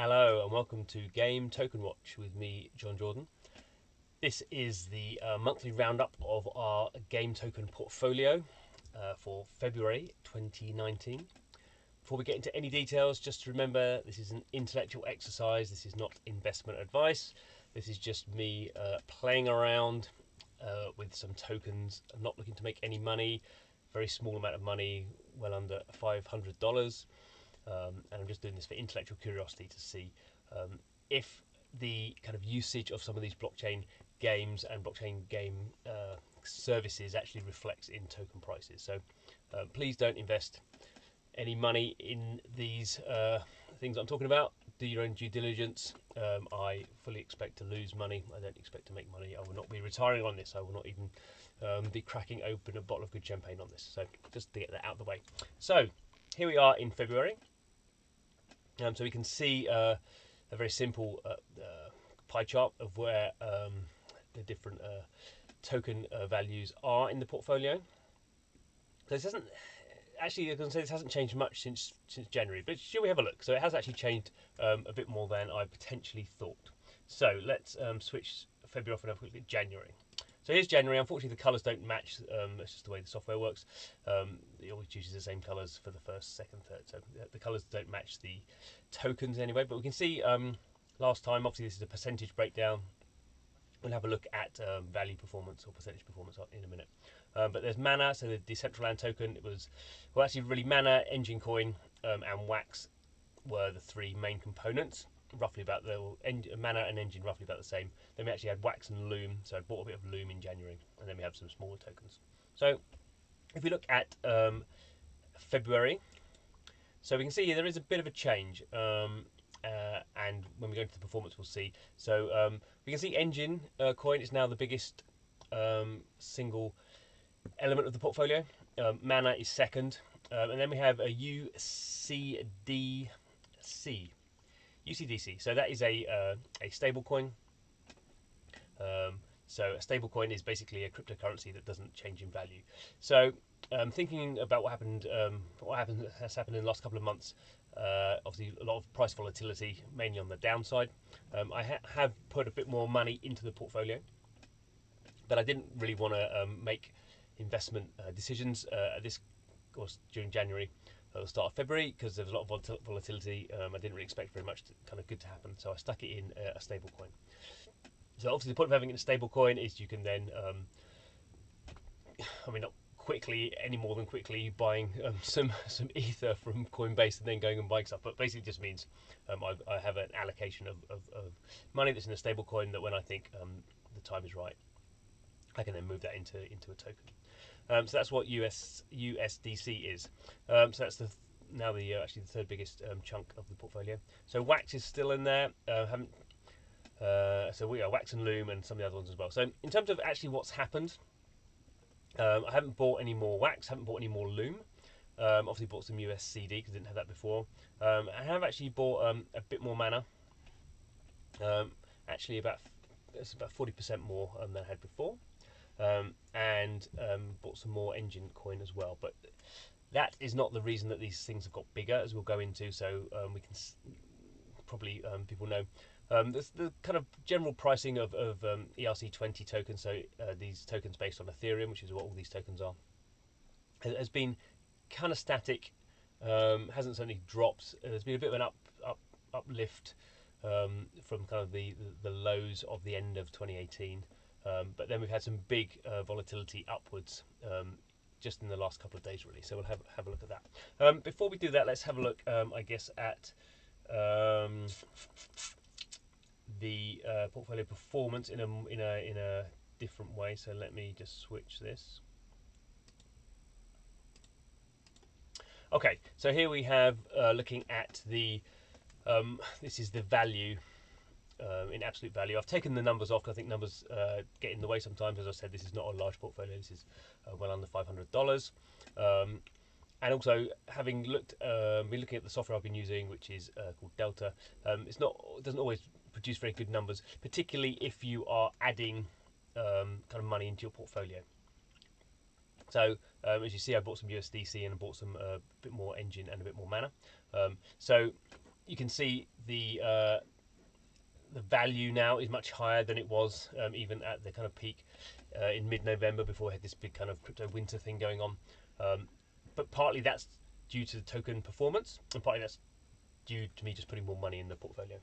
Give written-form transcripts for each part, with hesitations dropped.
Hello and welcome to Game Token Watch with me, John Jordan. This is the monthly roundup of our game token portfolio for February 2019. Before we get into any details, just remember this is an intellectual exercise. This is not investment advice. This is just me playing around with some tokens. I'm not looking to make any money. Very small amount of money, well under $500. And I'm just doing this for intellectual curiosity to see if the kind of usage of some of these blockchain games and blockchain game services actually reflects in token prices. So please don't invest any money in these things I'm talking about. Do your own due diligence. I fully expect to lose money. I don't expect to make money. I will not be retiring on this. I will not even be cracking open a bottle of good champagne on this. So just to get that out of the way. So here we are in February. So we can see a very simple pie chart of where the different token values are in the portfolio. So this hasn't actually, I can say this hasn't changed much since January, but shall we have a look? So it has actually changed a bit more than I potentially thought. So let's switch February off and have a look at January. So here's January. Unfortunately, the colours don't match. That's just the way the software works. It always chooses the same colours for the first, second, third. So the colours don't match the tokens anyway. But we can see last time, obviously, this is a percentage breakdown. We'll have a look at value performance or percentage performance in a minute. But there's Mana, so the Decentraland token. It was, well, actually, really Mana, Enjin Coin, and Wax were the three main components. Roughly about the Mana and Enjin roughly about the same. Then we actually had Wax and Loom, so I bought a bit of Loom in January, and then we have some smaller tokens. So if we look at February, so we can see here there is a bit of a change, and when we go into the performance, we'll see. So we can see Enjin coin is now the biggest single element of the portfolio. Mana is second, and then we have a USDC. So that is a stable coin. So a stable coin is basically a cryptocurrency that doesn't change in value. So thinking about what has happened in the last couple of months, obviously a lot of price volatility, mainly on the downside. I have put a bit more money into the portfolio, but I didn't really want to make investment decisions at this course during January. At the start of February, because there was a lot of volatility. I didn't really expect very much kind of good to happen, so I stuck it in a stable coin. So obviously the point of having it in a stable coin is you can then, I mean, not quickly, any more than quickly buying some ether from Coinbase and then going and buying stuff, but basically just means I have an allocation of money that's in a stable coin that when I think the time is right, I can then move that into a token. So that's what USDC is. So that's now actually the third biggest chunk of the portfolio. So Wax is still in there. So we are Wax and Loom and some of the other ones as well. So in terms of actually what's happened, I haven't bought any more Wax, haven't bought any more Loom. Obviously bought some USCD because I didn't have that before. I have actually bought a bit more Mana. Actually it's about 40% more than I had before. And bought some more Enjin coin as well, but that is not the reason that these things have got bigger, as we'll go into. So we can probably people know the kind of general pricing of ERC20 tokens. So these tokens based on Ethereum, which is what all these tokens are, has been kind of static. Hasn't certainly dropped. There's been a bit of an uplift from kind of the lows of the end of 2018. But then we've had some big volatility upwards just in the last couple of days, really. So we'll have a look at that. Before we do that, let's have a look, I guess, at the portfolio performance in a different way. So let me just switch this. Okay, so here we have looking at the this is the value. In absolute value. I've taken the numbers off because I think numbers get in the way sometimes. As I said, this is not a large portfolio. This is well under $500. And also, having been looking at the software I've been using, which is called Delta, it doesn't always produce very good numbers, particularly if you are adding kind of money into your portfolio. So as you see, I bought some USDC and I bought some bit more Enjin and a bit more Mana. So you can see the value now is much higher than it was even at the kind of peak in mid-November, before we had this big kind of crypto winter thing going on. But partly that's due to the token performance, and partly that's due to me just putting more money in the portfolio.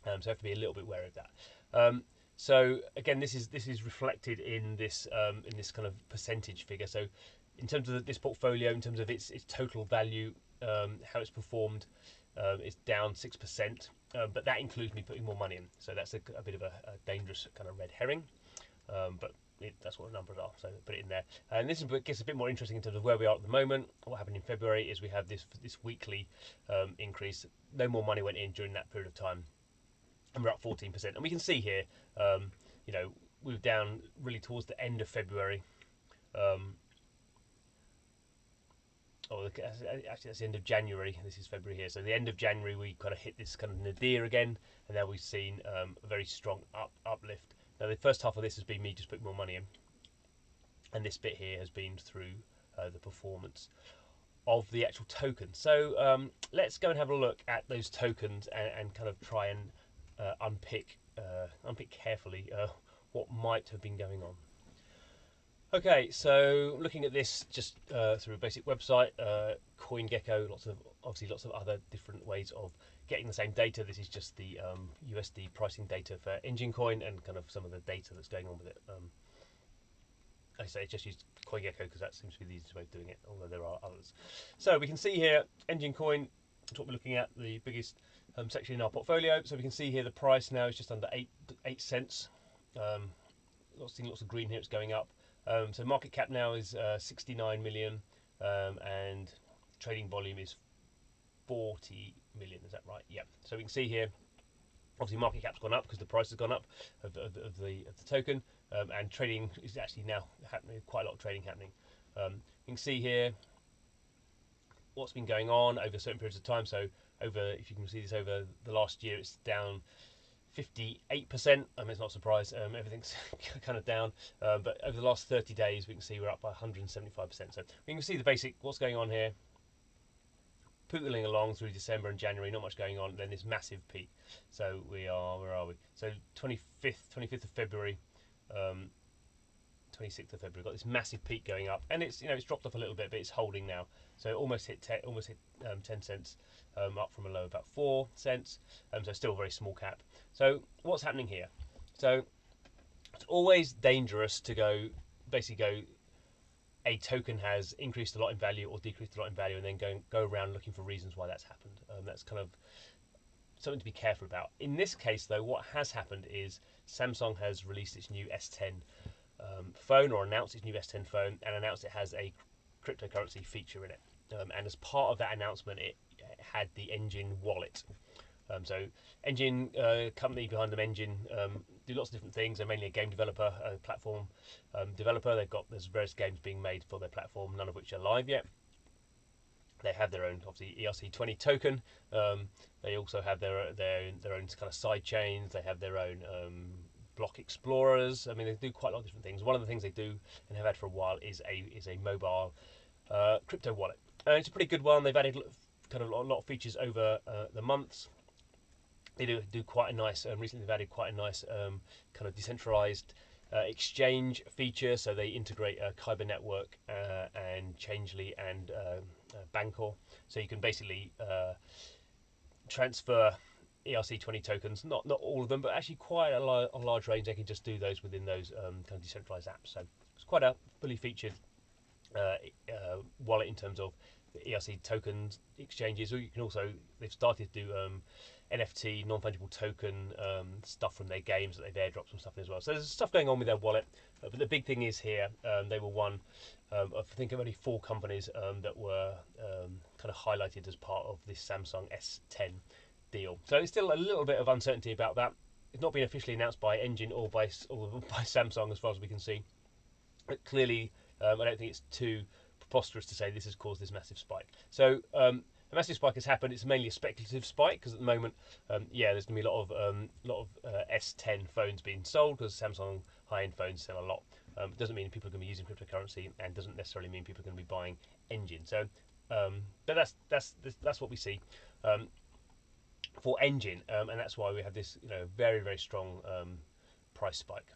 So I have to be a little bit wary of that. So again, this is reflected in this kind of percentage figure. So in terms of this portfolio, in terms of its total value, how it's performed, it's down 6%, but that includes me putting more money in. So that's a bit of a dangerous kind of red herring, but that's what the numbers are, so put it in there. And this gets a bit more interesting in terms of where we are at the moment. What happened in February is we have this weekly increase. No more money went in during that period of time, and we're up 14%. And we can see here, you know, we were down really towards the end of February. Actually, that's the end of January. This is February here. So the end of January, we kind of hit this kind of nadir again, and now we've seen a very strong uplift. Now the first half of this has been me just putting more money in, and this bit here has been through the performance of the actual token. So let's go and have a look at those tokens and kind of try and unpick carefully what might have been going on. Okay, so looking at this just through a basic website, CoinGecko, lots of other different ways of getting the same data. This is just the USD pricing data for Enjin Coin and kind of some of the data that's going on with it. I say just use CoinGecko because that seems to be the easiest way of doing it, although there are others. So we can see here, Enjin Coin, that's what we're looking at, the biggest section in our portfolio. So we can see here the price now is just under 8 cents. Lots of green here, it's going up. So market cap now is 69 million, and trading volume is 40 million. Is that right? Yeah. So we can see here, obviously market cap's gone up because the price has gone up of the token, and trading is actually now happening. Quite a lot of trading happening. You can see here what's been going on over certain periods of time. So if you can see this over the last year, it's down 58%. I mean, it's not a surprise. Everything's kind of down, but over the last 30 days, we can see we're up by 175%. So we can see the basic what's going on here. Pootling along through December and January, not much going on. Then this massive peak. So we are, where are we? So 25th of February, 26th of February, got this massive peak going up, and it's it's dropped off a little bit, but it's holding now. So almost hit 10 cents, up from a low of about 4 cents. So still very small cap. So what's happening here? So it's always dangerous to basically go, a token has increased a lot in value or decreased a lot in value, and then go around looking for reasons why that's happened. That's kind of something to be careful about. In this case, though, what has happened is Samsung has released its new S10 phone, or announced its new S10 phone, and announced it has a cryptocurrency feature in it. And as part of that announcement, it had the Enjin Wallet. So Enjin, company behind them, Enjin, do lots of different things. They're mainly a game developer, a platform developer. There's various games being made for their platform, none of which are live yet. They have their own, obviously, ERC20 token. They also have their own kind of side chains. They have their own block explorers. I mean, they do quite a lot of different things. One of the things they do and have had for a while is a mobile crypto wallet. It's a pretty good one. They've added kind of a lot of features over the months. They do quite a nice. Recently, they've added quite a nice kind of decentralized exchange feature. So they integrate Kyber Network and Changelly and Bancor. So you can basically transfer ERC20 tokens. Not all of them, but actually quite a large range. They can just do those within those kind of decentralized apps. So it's quite a fully featured wallet in terms of the ERC tokens exchanges. Or you can also, they've started to do NFT, non-fungible token stuff from their games that they've airdropped some stuff in as well. So there's stuff going on with their wallet, but the big thing is here, they were one of, I think, of only 4 companies that were kind of highlighted as part of this Samsung S10 deal. So there's still a little bit of uncertainty about that. It's not been officially announced by Enjin or by Samsung as far as we can see. But clearly, I don't think it's too preposterous to say this has caused this massive spike. So a massive spike has happened. It's mainly a speculative spike because at the moment, there's going to be a lot of S10 phones being sold because Samsung high-end phones sell a lot. It doesn't mean people are going to be using cryptocurrency, and doesn't necessarily mean people are going to be buying Enjin. So, but that's what we see. for Enjin, and that's why we have this very very strong price spike.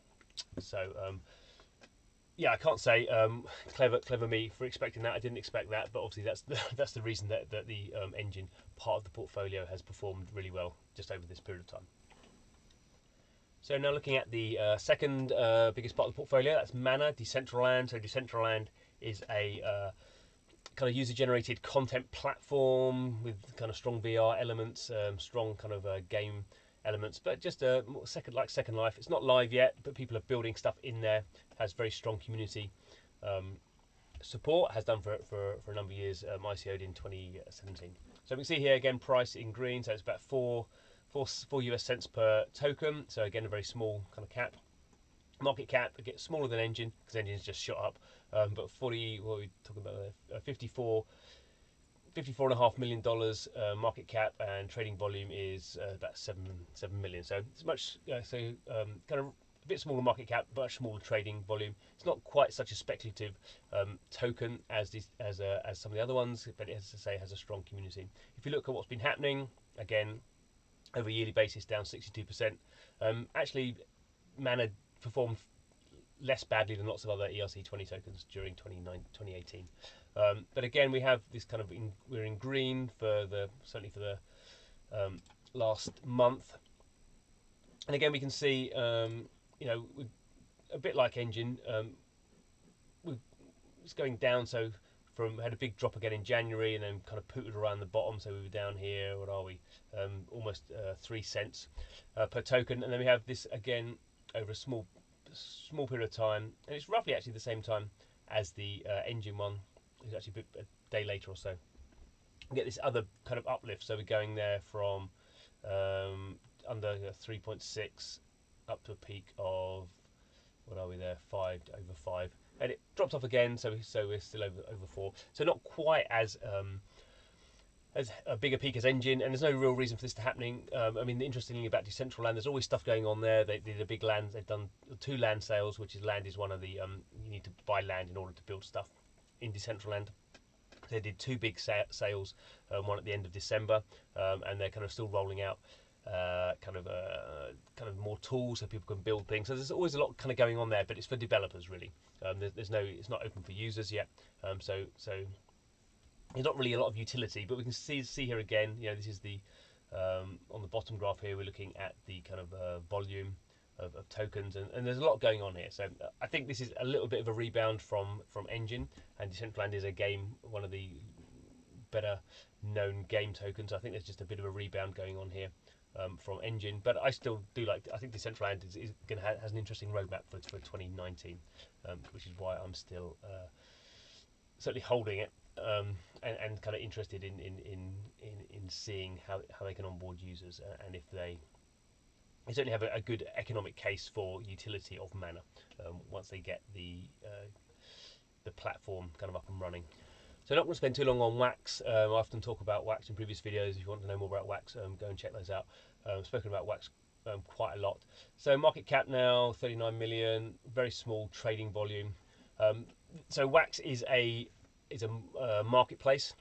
So yeah, I can't say clever me for expecting that. I didn't expect that, but obviously that's the reason that the Enjin part of the portfolio has performed really well just over this period of time. So now looking at the second biggest part of the portfolio, that's Mana, Decentraland. So Decentraland is a kind of user-generated content platform with kind of strong VR elements, strong kind of game elements, but just a Second Life. It's not live yet, but people are building stuff in there. Has very strong community support. Has done for a number of years. ICO'd in 2017. So we can see here again price in green. So it's about 4 US cents per token. So again a very small kind of cap. Market cap gets smaller than Enjin because Enjin's just shot up. But 40, what are we talking about there? $54.5 million market cap, and trading volume is about 7 million. So it's much kind of a bit smaller market cap, much smaller trading volume. It's not quite such a speculative token as some of the other ones, but it, as I say, has a strong community. If you look at what's been happening, again, over a yearly basis, down 62%. Actually, Mana performed less badly than lots of other ERC20 tokens during 2018. But again, we have this kind of we're in green for certainly for the last month, and again we can see a bit like Enjin, it's going down. So had a big drop again in January, and then kind of pooted around the bottom. So we were down here. What are we? Almost 3 cents per token, and then we have this again over a small period of time, and it's roughly actually the same time as the Enjin one. It's actually a day later or so. We get this other kind of uplift. So we're going there from under 3.6 up to a peak of, what are we there? Over 5, and it dropped off again. So we're still over 4. So not quite as a bigger peak as Enjin, and there's no real reason for this to happening. I mean, the interesting thing about Decentraland, there's always stuff going on there. They did a big land. They've done 2 land sales, which is land is one of the you need to buy land in order to build stuff in Decentraland. They did 2 big sales, one at the end of December, and they're kind of still rolling out kind of more tools so people can build things. So there's always a lot kind of going on there, but it's for developers really. It's not open for users yet. So there's not really a lot of utility, but we can see here again. This is the on the bottom graph here. We're looking at the kind of volume of tokens, and there's a lot going on here. So I think this is a little bit of a rebound from Enjin, and Decentraland is one of the better known game tokens. I think there's just a bit of a rebound going on here from Enjin, but I still do I think Decentraland is going to has an interesting roadmap for 2019, which is why I'm still certainly holding it. And kind of interested in seeing how they can onboard users, and if they certainly have a good economic case for utility of Mana once they get the platform kind of up and running. So I'm not going to spend too long on Wax. I often talk about Wax in previous videos. If you want to know more about Wax, go and check those out. I've spoken about Wax quite a lot. So market cap now 39 million, very small trading volume. So Wax is a marketplace.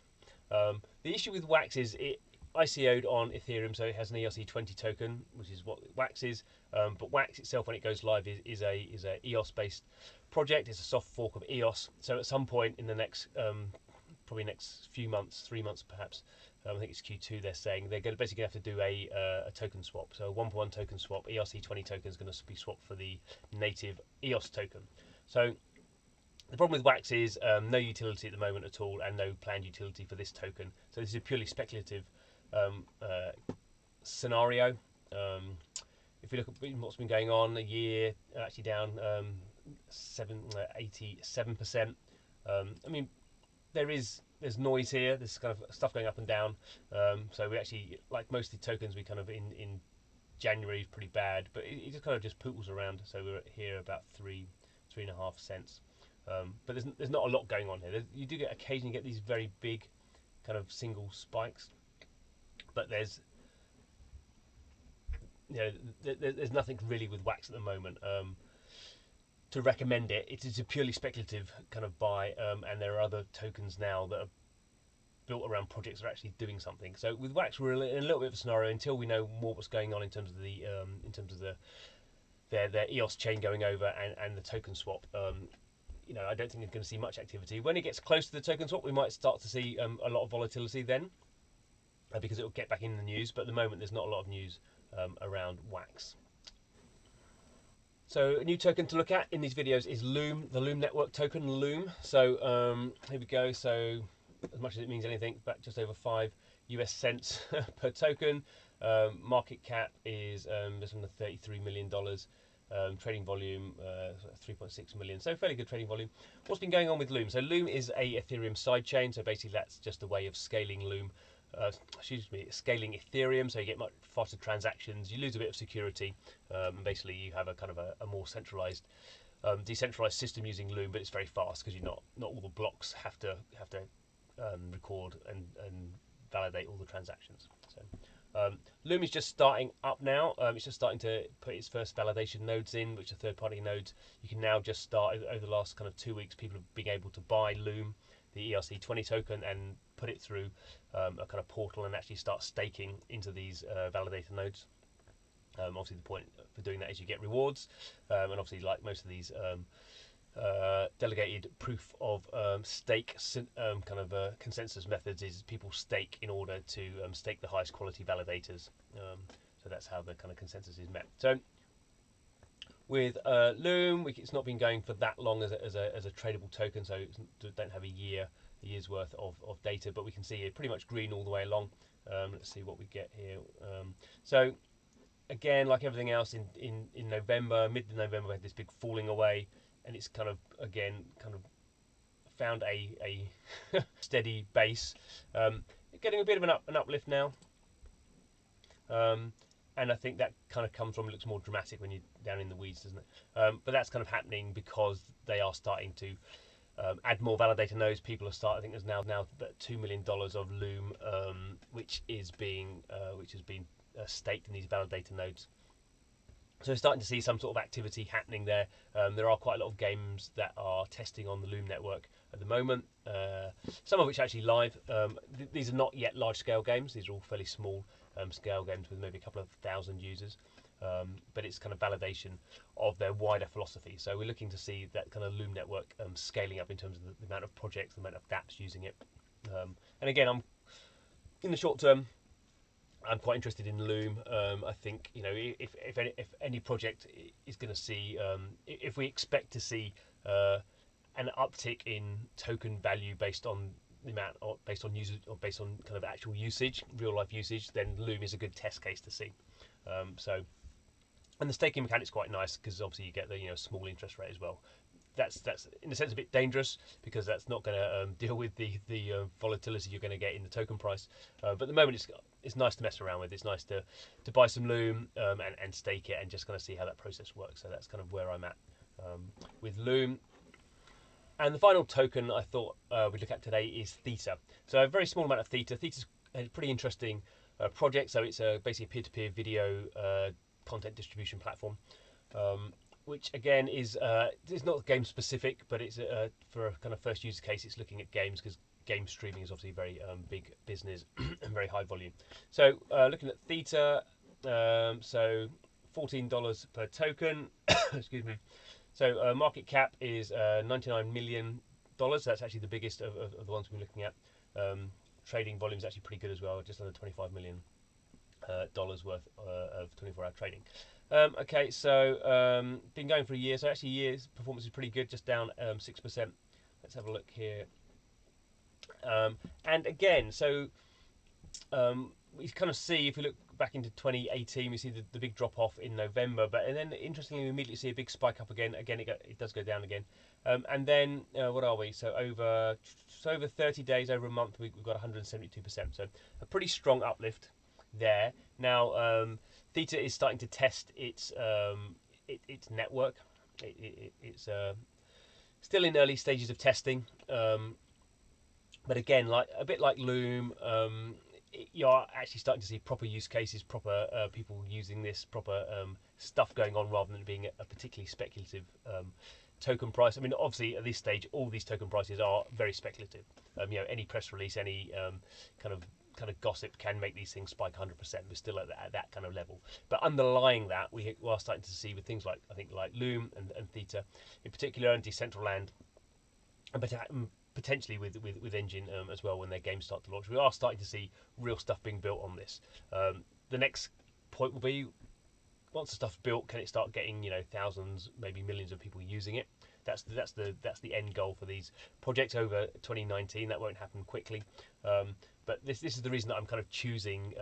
The issue with Wax is it ICO'd on Ethereum, so it has an ERC20 token, which is what Wax is. But Wax itself, when it goes live, is a EOS-based project. It's a soft fork of EOS. So at some point in the next, probably next few months, 3 months perhaps, I think it's Q2. They're saying they're going to basically have to do a token swap. So a 1-for-1 token swap. ERC20 token is going to be swapped for the native EOS token. So the problem with Wax is no utility at the moment at all, and no planned utility for this token. So this is a purely speculative scenario. If you look at what's been going on, a year actually down 87%. I mean, there's noise here. There's kind of stuff going up and down. So we actually, like most of the tokens, we kind of in January is pretty bad, but it just kind of just pootles around. So we're here about 3.5 cents. But there's not a lot going on here. You do occasionally get these very big kind of single spikes, but there's nothing really with Wax at the moment to recommend it. It is a purely speculative kind of buy, and there are other tokens now that are built around projects that are actually doing something. So with Wax, we're in a little bit of a scenario until we know more what's going on in terms of their EOS chain going over and the token swap. I don't think we're going to see much activity. When it gets close to the token swap, we might start to see a lot of volatility then, because it will get back in the news. But at the moment, there's not a lot of news around Wax. So a new token to look at in these videos is Loom, the Loom network token, Loom. So here we go. So as much as it means anything, but just over 5 US cents per token. Market cap is just under $33 million. Trading volume 3.6 million, so fairly good trading volume. What's been going on with Loom? So Loom is a Ethereum sidechain, so basically that's just a way of scaling Loom. Scaling Ethereum, so you get much faster transactions, you lose a bit of security, and basically you have a kind of a more centralized, decentralized system using Loom, but it's very fast because not all the blocks have to record and validate all the transactions. So Loom is just starting up now. It's just starting to put its first validation nodes in, which are third-party nodes. You can now just start, over the last kind of 2 weeks, people have been able to buy Loom, the ERC20 token, and put it through a kind of portal and actually start staking into these validator nodes. Obviously the point for doing that is you get rewards, and obviously like most of these delegated proof of stake consensus methods is people stake in order to stake the highest quality validators. So that's how the kind of consensus is met. So with Loom, it's not been going for that long as a tradable token, so don't have a year's worth of data, but we can see it pretty much green all the way along. Let's see what we get here. So again, like everything else in November, mid-November, we had this big falling away, and it's kind of found a steady base, getting a bit of an uplift now. And I think that kind of comes from, it looks more dramatic when you're down in the weeds, doesn't it? But that's kind of happening because they are starting to add more validator nodes. People are starting. I think there's now about $2 million of Loom, which has been staked in these validator nodes. So we're starting to see some sort of activity happening there. There are quite a lot of games that are testing on the Loom network at the moment, some of which are actually live. These are not yet large-scale games. These are all fairly small scale games with maybe a couple of thousand users. But it's kind of validation of their wider philosophy. So we're looking to see that kind of Loom network scaling up in terms of the amount of projects, the amount of dApps using it. And again, in the short term, I'm quite interested in Loom. I think, if any project is going to see, if we expect to see an uptick in token value based on the amount, or based on usage, or based on kind of actual usage, real life usage, then Loom is a good test case to see. And the staking mechanic's quite nice because obviously you get the small interest rate as well. That's in a sense a bit dangerous because that's not going to deal with the volatility you're going to get in the token price. But at the moment it's nice to mess around with. It's nice to buy some Loom and stake it and just kind of see how that process works. So that's kind of where I'm at with Loom. And the final token I thought we'd look at today is THETA. So a very small amount of THETA. THETA's a pretty interesting project. So it's basically a peer-to-peer video content distribution platform. Which again is not game specific, but it's for a kind of first use case. It's looking at games because game streaming is obviously very big business and very high volume. So looking at THETA, so $14 per token. Excuse me. So market cap is $99 million. That's actually the biggest of the ones we're looking at. Trading volume is actually pretty good as well, just under $25 million worth of 24-hour trading. Okay, so been going for a year, so actually year's performance is pretty good, just down 6%. Let's have a look here. And again, so we kind of see, if we look back into 2018, we see the big drop off in November, and then interestingly we immediately see a big spike up again. Again, it does go down again. And then what are we? So over 30 days, over a month, we've got 172%. So a pretty strong uplift there. Now THETA is starting to test its network. It's still in early stages of testing, but again, a bit like Loom, you're actually starting to see proper use cases, proper people using this, proper stuff going on, rather than it being a particularly speculative token price. I mean, obviously at this stage, all these token prices are very speculative. You know, any press release, any kind of gossip can make these things spike 100%. We're still at that kind of level. But underlying that, we are starting to see with things like, I think, like Loom and Theta, in particular, and Decentraland, and potentially with Enjin as well, when their games start to launch, we are starting to see real stuff being built on this. The next point will be, once the stuff's built, can it start getting, you know, thousands, maybe millions of people using it? That's the end goal for these projects over 2019. That won't happen quickly, but this is the reason that I'm kind of choosing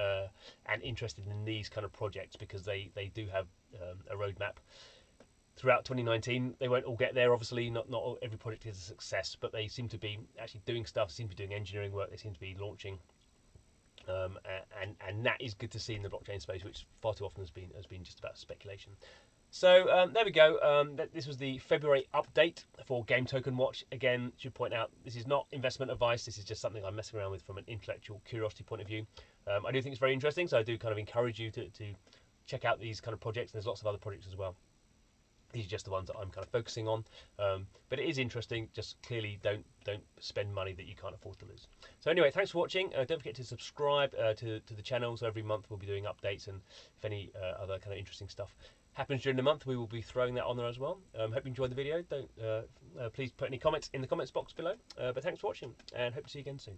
and interested in these kind of projects, because they do have a roadmap throughout 2019. They won't all get there, obviously. Not every project is a success, but they seem to be actually doing stuff. Seem to be doing engineering work. They seem to be launching. And that is good to see in the blockchain space, which far too often has been just about speculation. So there we go. This was the February update for Game Token Watch. Again, should point out, this is not investment advice. This is just something I'm messing around with from an intellectual curiosity point of view. I do think it's very interesting, so I do kind of encourage you to check out these kind of projects. There's lots of other projects as well. These are just the ones that I'm kind of focusing on, but it is interesting. Just clearly don't spend money that you can't afford to lose. So anyway, thanks for watching. Don't forget to subscribe to the channel. So every month we'll be doing updates, and if any other kind of interesting stuff happens during the month, we will be throwing that on there as well. Hope you enjoyed the video. Don't please put any comments in the comments box below. But thanks for watching, and hope to see you again soon.